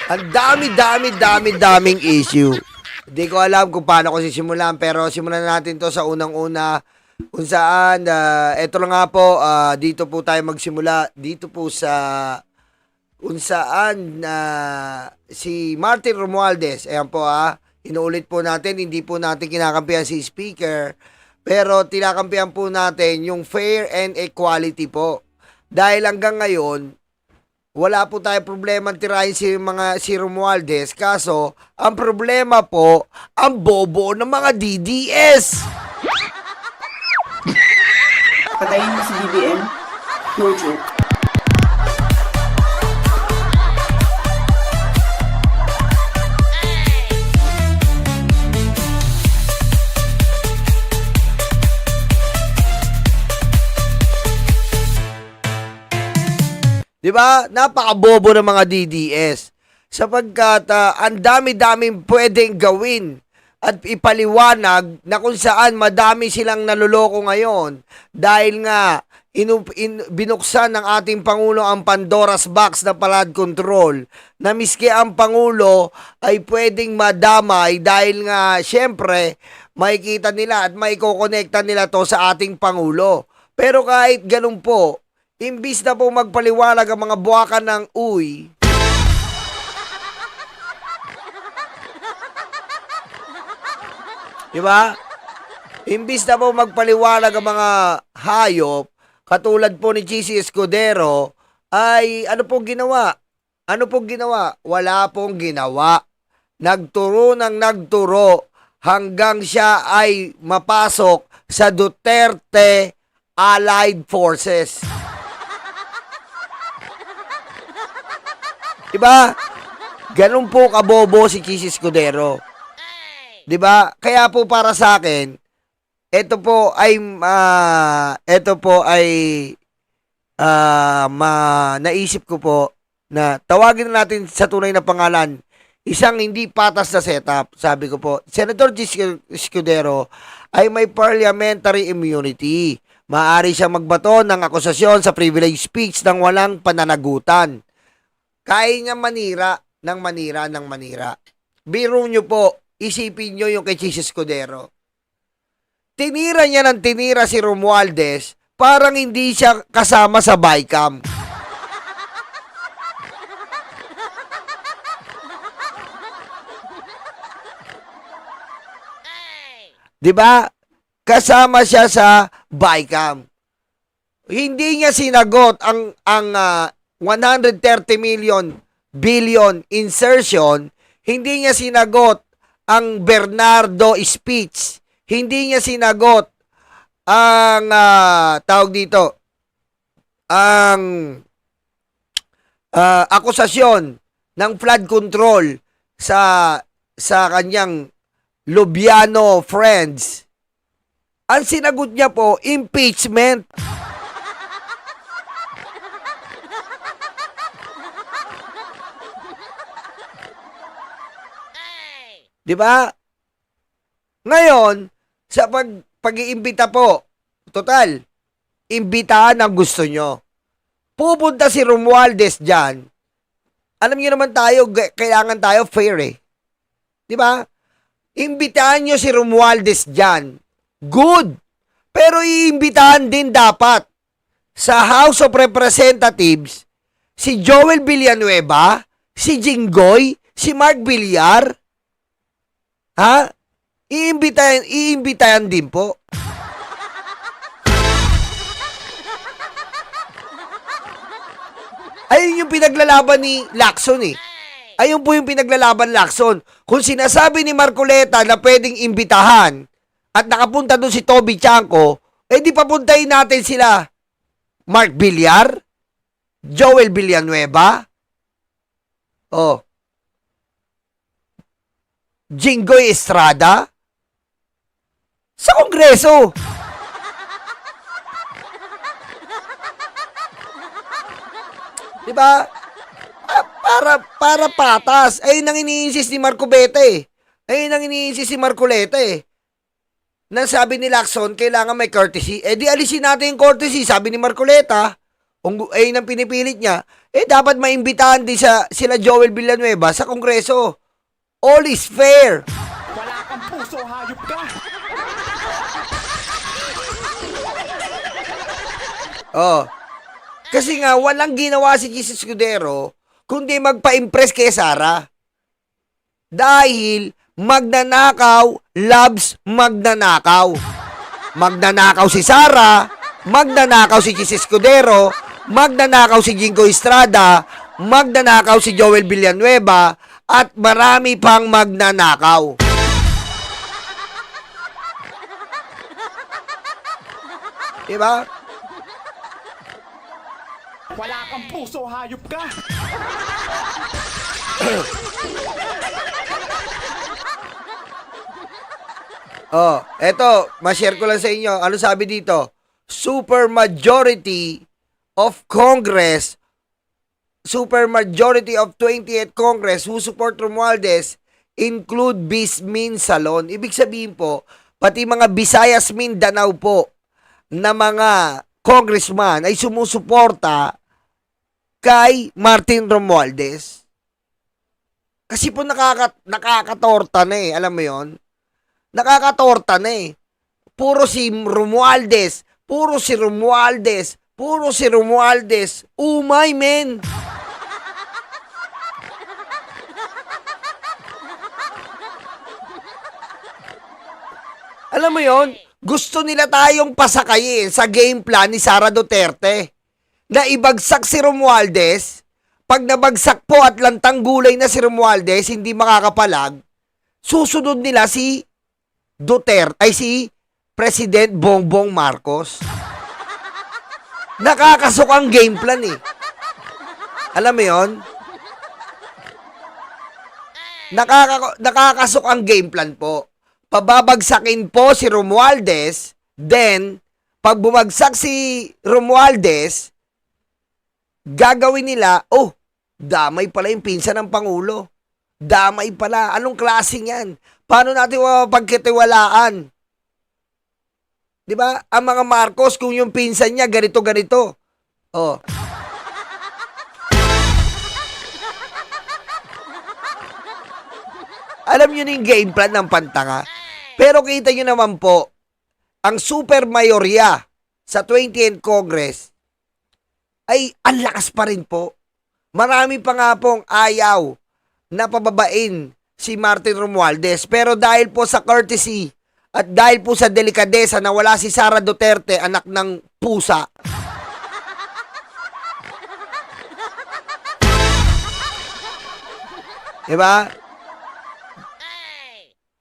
Ang daming issue. Hindi ko alam kung paano ko sisimulan, pero simulan natin to sa unang-una kung saan, eto lang nga po, dito po tayo magsimula, dito po sa kung saan si Martin Romualdez, ayan po inuulit po natin, hindi po natin kinakampihan si speaker, pero tinakampihan po natin yung fair and equality po. Dahil hanggang ngayon, wala po tayo problema tirahin si Romualdez, kaso ang problema po ang bobo ng mga DDS. Patayin mo si BBM? No joke. Diba? Napakabobo ng mga DDS. Sapagkat ang dami-daming pwedeng gawin at ipaliwanag na kung saan madami silang naluloko ngayon dahil nga binuksan ng ating Pangulo ang Pandora's Box na flood control na miski ang Pangulo ay pwedeng madamay dahil nga syempre makikita nila at maikokonekta nila to sa ating Pangulo. Pero kahit ganun po, imbis na po magpaliwanag ang mga buwakan ng uy, diba? Imbis na po magpaliwanag ang mga hayop, katulad po ni Chisi Escudero, ay ano pong ginawa? Ano pong ginawa? Wala pong ginawa. Nagturo ng nagturo hanggang siya ay mapasok sa Duterte Allied Forces. Diba? Ganun po kabobo si Chisi Escudero. 'Di ba? Kaya po para sa akin, ito po ay naisip ko po na tawagin natin sa tunay na pangalan, isang hindi patas na setup. Sabi ko po, Senator Escudero ay may parliamentary immunity. Maaari siyang magbato ng akusasyon sa privilege speech nang walang pananagutan. Kaya niya manira. Biro nyo po, isipin nyo yung kay Chis Escudero. Tinira niya ng tinira si Romualdez, parang hindi siya kasama sa BICAM. Diba? Kasama siya sa BICAM. Hindi niya sinagot ang 130 billion insertion, hindi niya sinagot ang Bernardo speech, hindi niya sinagot ang tawag dito, ang akusasyon ng flood control sa kanyang Lubiano friends. Ang sinagot niya po, impeachment. Diba? Ngayon, sa pag-iimbita po, total, imbitahan ang gusto nyo. Pupunta si Romualdez dyan. Alam niyo naman tayo, kailangan tayo fair Diba? Imbitahan nyo si Romualdez dyan. Good. Pero iimbitahan din dapat sa House of Representatives si Joel Villanueva, si Jinggoy, si Mark Villar. Iimbitahan din po. Ayun yung pinaglalaban ni Lacson Ayun po yung pinaglalaban Lacson. Kung sinasabi ni Marcoleta na pwedeng imbitahan at nakapunta doon si Toby Chanco, di papuntahin natin sila Mark Villar, Joel Villanueva, Jinggoy Estrada sa Kongreso. Diba? Para patas. Ayun ang iniinsist ni Marcoleta Ayun ang iniinsist ni Marcoleta Na sabi ni Lacson, kailangan may courtesy. Di alisin natin yung courtesy, sabi ni Marcoleta. Yun ang pinipilit niya, dapat maimbitahan din sila Joel Villanueva sa Kongreso. All is fair. Wala kang puso, hayop ka! Oh. Kasi nga, walang ginawa si Jesus Escudero kundi magpa-impress kay Sara. Dahil magnanakaw loves magnanakaw. Magnanakaw si Sara, magnanakaw si Jesus Escudero, magnanakaw si Jingo Estrada, magnanakaw si Joel Villanueva, at marami pang magnanakaw. Diba? Wala kang puso, hayop ka! Oh, eto, ma-share ko lang sa inyo. Ano sabi dito? Super majority of 28th Congress who support Romualdez include Bismin Salon. Ibig sabihin po, pati mga Visayas Mindanao po na mga congressman ay sumusuporta kay Martin Romualdez. Kasi po nakakatorta na eh, alam mo yon? Nakakatorta na eh. Puro si Romualdez, puro si Romualdez, puro si Romualdez. Umay, men! Alam mo yon? Gusto nila tayong pasakayin sa game plan ni Sara Duterte na ibagsak si Romualdez. Pag nabagsak po at lantang gulay na si Romualdez, hindi makakapalag, susunod nila si Duterte, ay si President Bongbong Marcos. Nakakasok ang game plan eh. Alam mo yon? Nakakasok ang game plan po. Pababagsakin po si Romualdez, then, pag bumagsak si Romualdez, gagawin nila, damay pala yung pinsan ng Pangulo. Damay pala. Anong klaseng yan? Paano natin mapagkatiwalaan? Di ba? Ang mga Marcos, kung yung pinsan niya, ganito. Oh. Alam nyo na yung game plan ng pantanga. Pero kita nyo naman po, ang super mayorya sa 20th Congress ay ang lakas pa rin po. Marami pa nga pong ayaw na pababain si Martin Romualdez. Pero dahil po sa courtesy at dahil po sa delikadesa na wala si Sara Duterte, anak ng pusa, diba?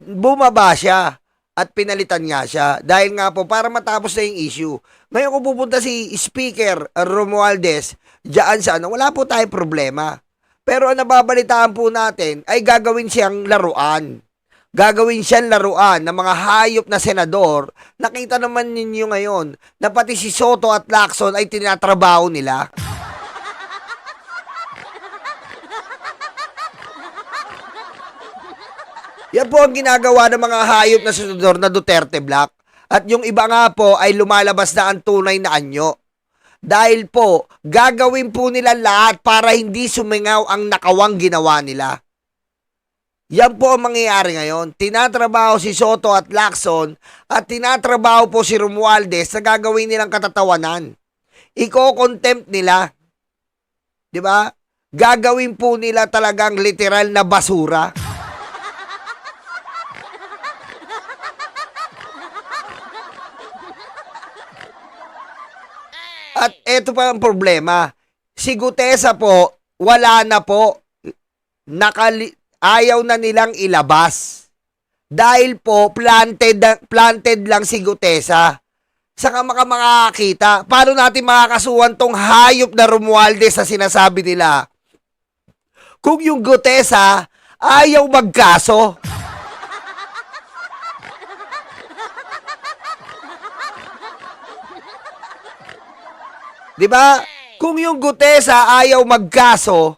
Bumaba siya at pinalitan nga siya dahil nga po para matapos na yung issue. Ngayon kung pupunta si Speaker Romualdez diyan sa wala po tayong problema. Pero ang nababalitaan po natin ay gagawin siyang laruan. Gagawin siyang laruan ng mga hayop na senador. Nakita naman ninyo ngayon na pati si Soto at Lacson ay tinatrabaho nila. Yan po ang ginagawa ng mga hayop na senador na Duterte Black. At yung iba nga po ay lumalabas na ang tunay na anyo. Dahil po, gagawin po nila lahat para hindi sumingaw ang nakawang ginawa nila. Yan po ang mangyayari ngayon. Tinatrabaho si Soto at Lacson at tinatrabaho po si Romualdez na gagawin nilang katatawanan. Iko-contempt nila. Diba? Gagawin po nila talagang literal na basura. At eto pa ang problema. Si Gutesa po, wala na po. Ayaw na nilang ilabas. Dahil po, planted lang si Gutesa. Saka makakita. Paano natin makakasuhan tong hayop na Romualdez na sinasabi nila? Kung yung Gutesa, ayaw magkaso. Diba? Kung yung Gutesa ayaw magkaso,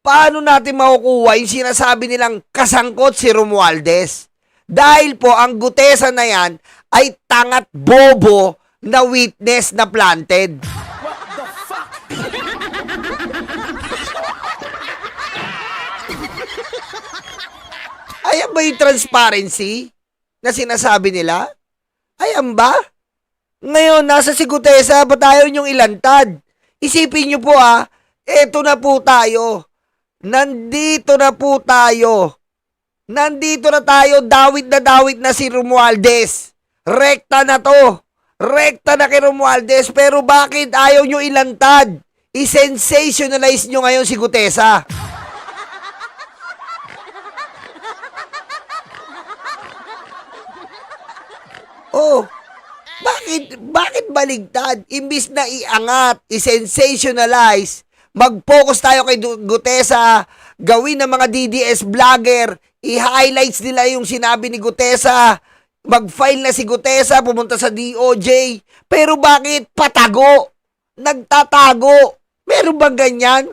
paano natin makukuha yung sinasabi nilang kasangkot si Romualdez? Dahil po ang Gutesa na yan ay tangat bobo na witness na planted. What the fuck? ba yung transparency na sinasabi nila? Ayan ba? Ngayon, nasa si Gutesa, ba't ayaw niyong ilantad? Isipin niyo po eto na po tayo. Nandito na po tayo. Nandito na tayo, dawit na si Romualdez. Rekta na to. Rekta na kay Romualdez. Pero bakit ayaw nyo ilantad? I-sensationalize nyo ngayon si Gutesa. Oh, bakit baligtad? Imbis na iangat, i-sensationalize, mag-focus tayo kay Gutesa, gawin ng mga DDS vlogger, i-highlights nila yung sinabi ni Gutesa, mag-file na si Gutesa, pumunta sa DOJ. Pero bakit patago? Nagtatago. Meron bang ganyan?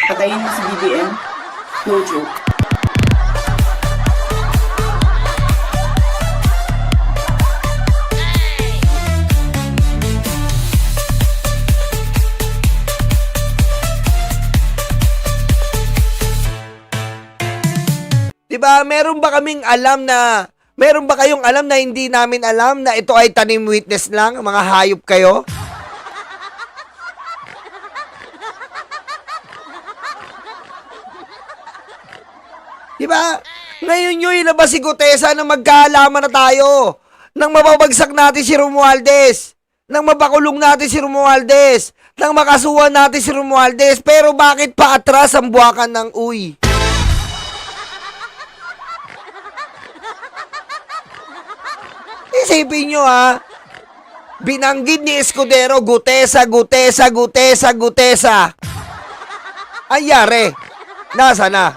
Patayin mo si BBM? No joke. Diba, meron ba kayong alam na hindi namin alam na ito ay tanim witness lang, mga hayop kayo? Diba? Ngayon nyo ilabas si Gutesa na magkaalaman na tayo. Nang mababagsak natin si Romualdez. Nang mabakulong natin si Romualdez. Nang makasuhan natin si Romualdez. Pero bakit pa atras ang buwakan ng uy? Isipin nyo binanggit ni Escudero, Gutesa. Ang yari, nasa na?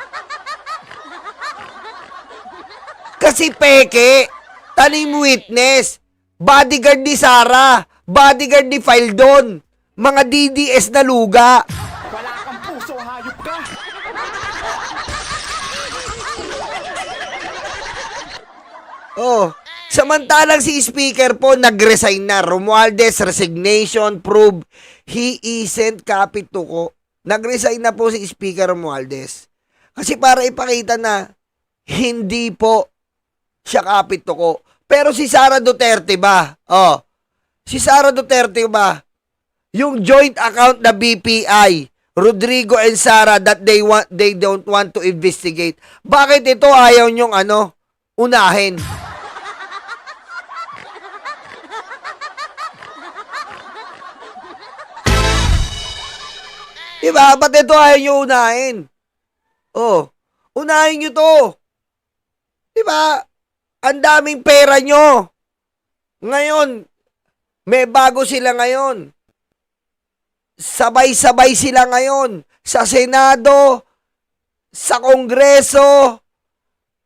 Kasi peke, tanim witness, bodyguard ni Sara, bodyguard ni Faldon, mga DDS na luga. Wala kang puso, hayop ka! Oh, samantalang si Speaker po nag-resign na. Romualdez resignation prove he isn't kapituko. Nag-resign na po si Speaker Romualdez. Kasi para ipakita na hindi po siya kapituko. Pero si Sara Duterte ba? Oh, si Sara Duterte ba? Yung joint account na BPI, Rodrigo and Sara, that they don't want to investigate. Bakit ito ayaw nyong unahin? Diba? Ba't ito ayaw nyo unahin? Oh, unahin nyo to. Diba? Ang daming pera nyo. Ngayon, may bago sila ngayon. Sabay-sabay sila ngayon. Sa Senado, sa Kongreso,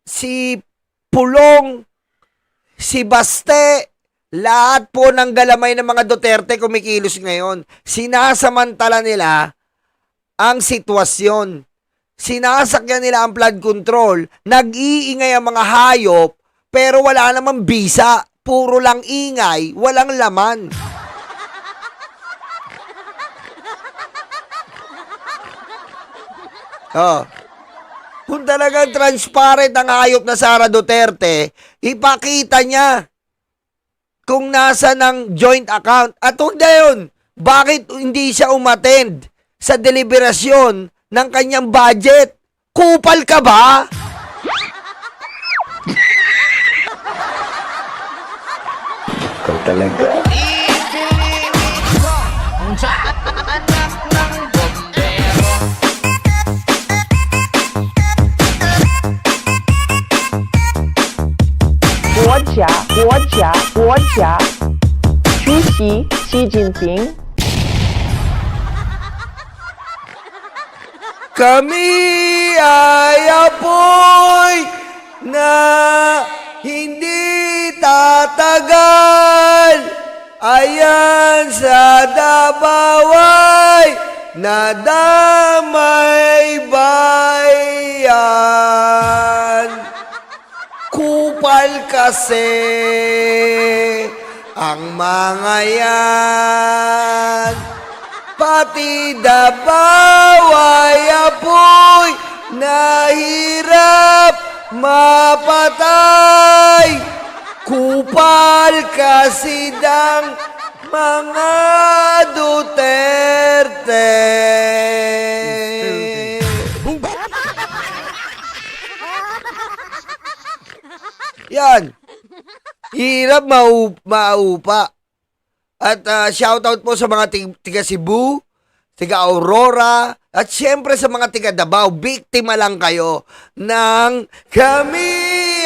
si Pulong, si Baste, lahat po ng galamay ng mga Duterte kumikilos ngayon. Sinasamantala nila ang sitwasyon. Sinasakyan nila ang flood control, nag-iingay ang mga hayop, pero wala namang bisa, puro lang ingay, walang laman. Oh. Kung talagang transparent ang hayop na Sara Duterte, ipakita niya kung nasa ng joint account. At huwag na yun, bakit hindi siya umattend sa deliberasyon ng kanyang budget? Kupal ka ba? Ikaw talaga. Xi Jinping. Kami ay apoy na hindi tatagal. Ayan sa Dabaway na damay bayan. Kupal kasi ang mga yan. Pati Dabaway apoy Nahirap mapatay, kupal kasi ng mga Duterte. Yan. Hirap maupa. At shoutout po sa mga tiga Cebu, tiga Aurora, at syempre sa mga tiga Davao. Biktima lang kayo ng kami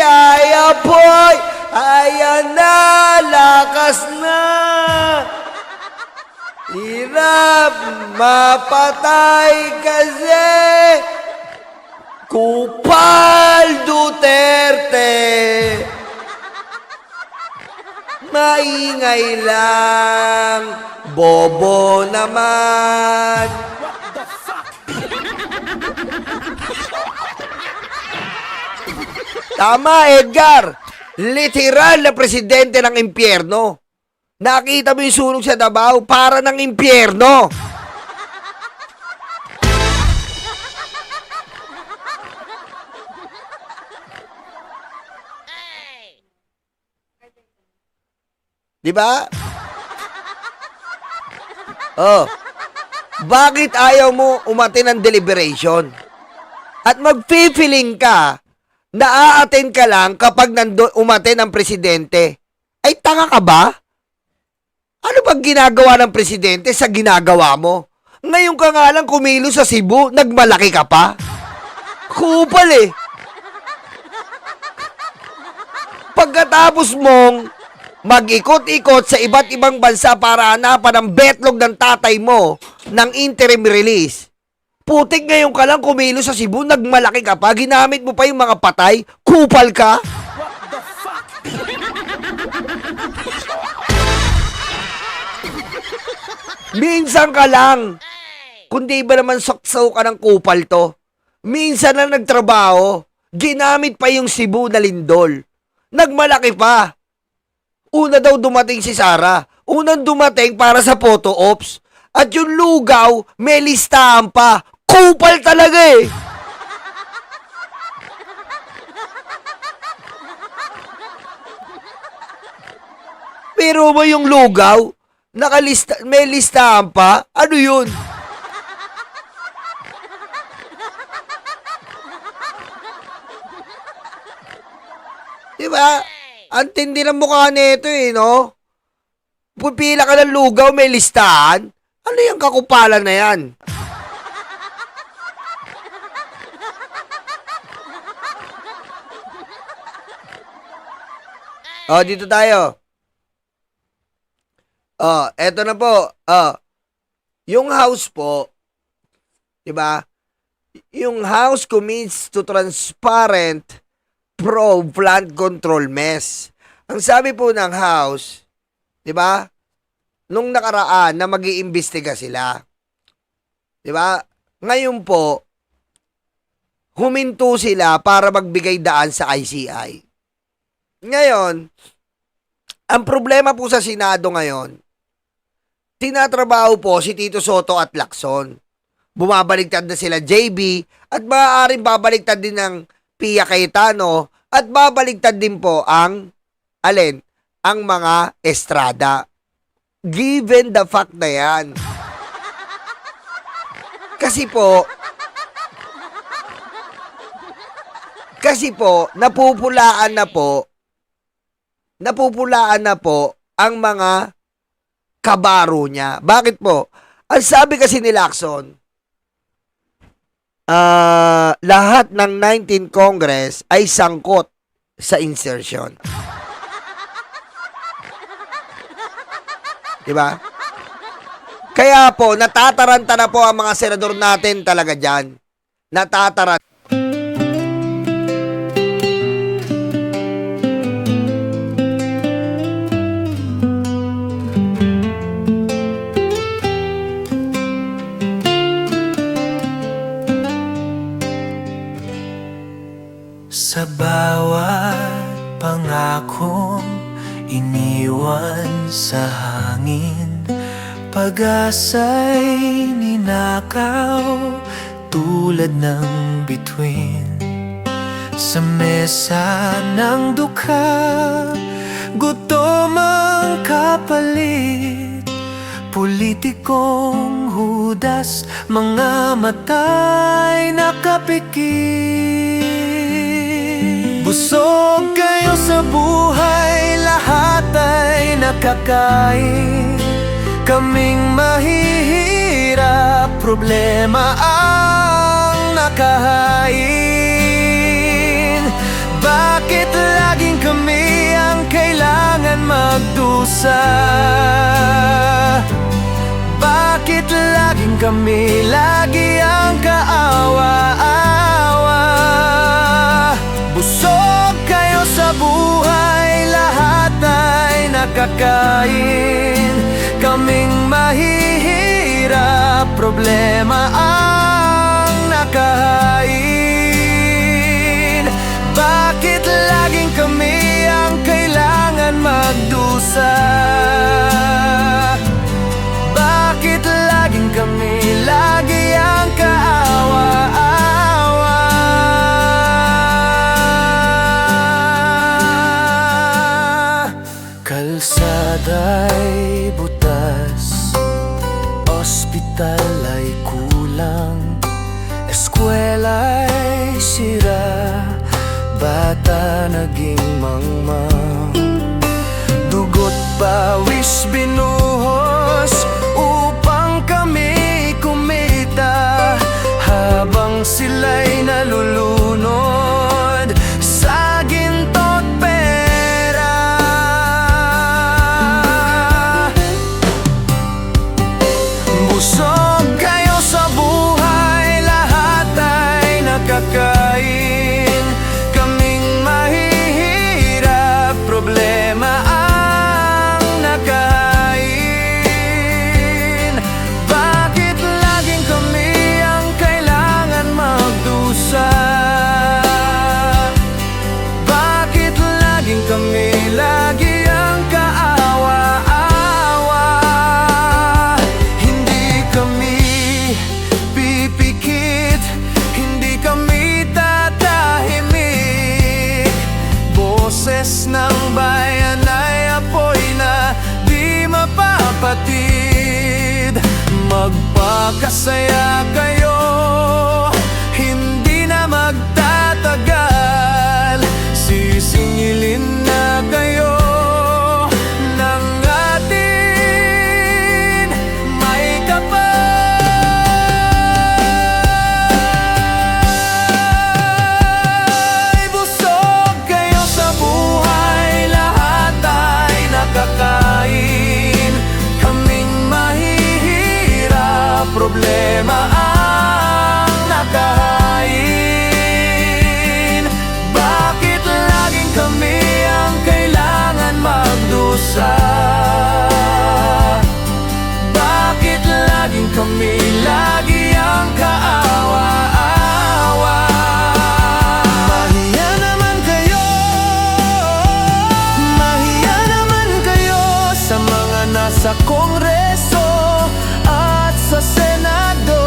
ay apoy, ayan na, lakas na. Hirap mapatay kasi kupal Duterte. Maingay lang, bobo naman. Tama, Edgar. Literal na presidente ng impyerno. Nakita mo yung sunog sa Davao, para ng impyerno. Di ba? Oh. Bakit ayaw mo umate ng deliberation? At mag-feeling ka na a-attend ka lang kapag umate ng presidente? Ay, tanga ka ba? Ano bang ginagawa ng presidente sa ginagawa mo? Ngayon ka nga lang kumilos sa Cebu, nagmalaki ka pa? Kupal eh. Pagkatapos mong mag-ikot-ikot sa iba't ibang bansa para hanapan ang betlog ng tatay mo ng interim release. Putik, ngayon ka lang kumilos sa Cebu, nagmalaki ka pa, ginamit mo pa yung mga patay, kupal ka? Minsan ka lang. Kundi ba naman saksaw ka ng kupal to? Minsan na nagtrabaho, ginamit pa yung Cebu na lindol. Nagmalaki pa. Una daw dumating si Sara. Unang dumating para sa photo ops. At yung lugaw, may listahan pa. Kupal talaga eh. Pero ba yung lugaw? May listahan pa? Ano yun? Diba? Ang tindi ng mukha nito eh, no? Pupila ka ng lugaw, may listahan. Ano yung kakupalan na yan? Oh, dito tayo. Oh, eto na po. Oh, yung house po, diba? Yung house commits to transparent probe plant control mess. Ang sabi po ng House, 'di ba? Nung nakaraan na mag-iimbestiga sila. 'Di ba? Ngayon po huminto sila para magbigay daan sa ICI. Ngayon, ang problema po sa Senado ngayon, tinatrabaho po si Tito Soto at Lacson. Bumabaliktad na sila JB at maaaring babaliktad din ng Pia Cayetano at babaligtad din po ang mga Estrada. Given the fact na yan. Kasi po napupulaan na po ang mga kabaro niya. Bakit po? Ang sabi kasi ni Lacson, lahat ng 19 Congress ay sangkot sa insertion. Diba? Kaya po, natataranta na po ang mga senador natin talaga dyan. Natataranta. Sa bawat pangakong iniwan sa hangin, pag-asa'y ninakaw, tulad ng bituin sa mesa ng dukha. Gutom ang kapalit, politikong hudas, mga matay nakapikit. Busog kayo sa buhay, lahat ay nakakain. Kaming mahihirap, problema ang nakahain. Bakit laging kami ang kailangan magdusa? Bakit laging kami lagi ang kaawa-awa? Busog kayo sa buhay, lahat ay nakakain. Kaming mahihirap, problema ang nakahain. Bakit laging kami ang kailangan magdusa? Bakit laging kami lagi ang kaawa-awa? Kalsada'y butas, ospital ay kulang, eskwela'y sira, bata naging mangmang. Dugot pawis binuhos upang kami kumita, habang sila'y nalulunod sa ginto't pera. Busog kayo sa buhay, lahat ay nakakain. Kaming mahihirap, problema ang nakahain. Bakit laging kami ang kailangan magdusa? Bakit laging kami lagi ang kaawa-awa? Hindi kami pipikit, hindi kami tatahimik. Boses ng bayan ay apoy na di mapapatid. Magpakasaya kayo, hindi na magtatagal. Sisingilin na kayo ng atin may kapal. Busog kayo sa buhay, lahat ay nakakain. Kaming mahihirap, problema ang nakahain. Bakit laging kami ang kailangan magdusa? Bakit laging kami lagi ang kaawa-awa? Mahiya naman kayo, mahiya naman kayo sa mga nasa Kongreso at sa Senado.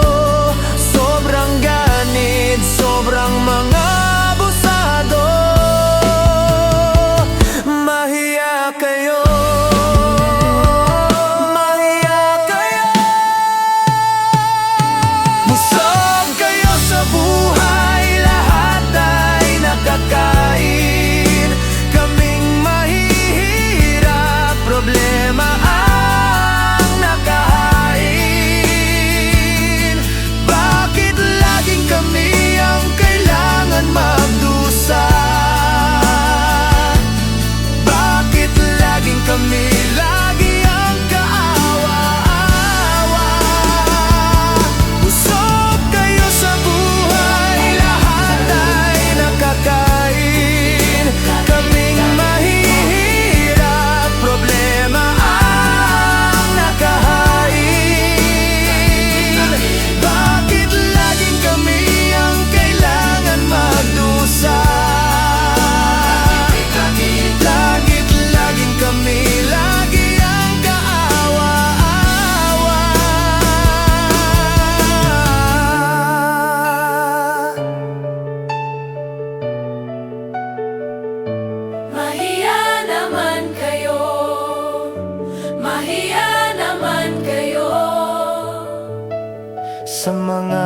sa mga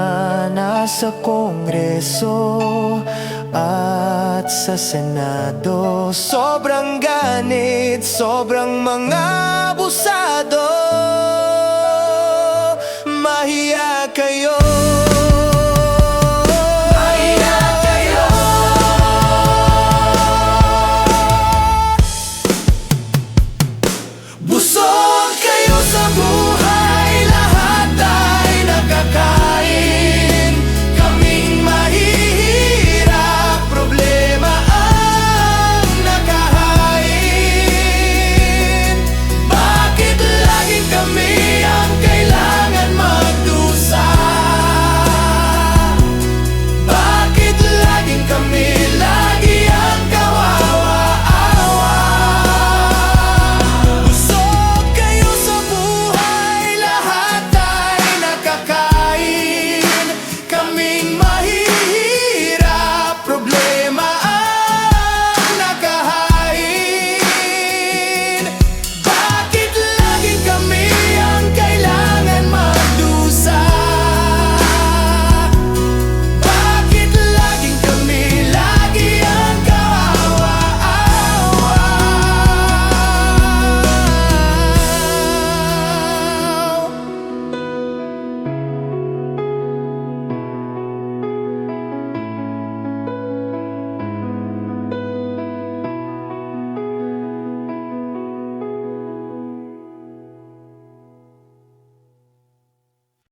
nasa Kongreso at sa Senado. Sobrang ganit, sobrang mga abusado.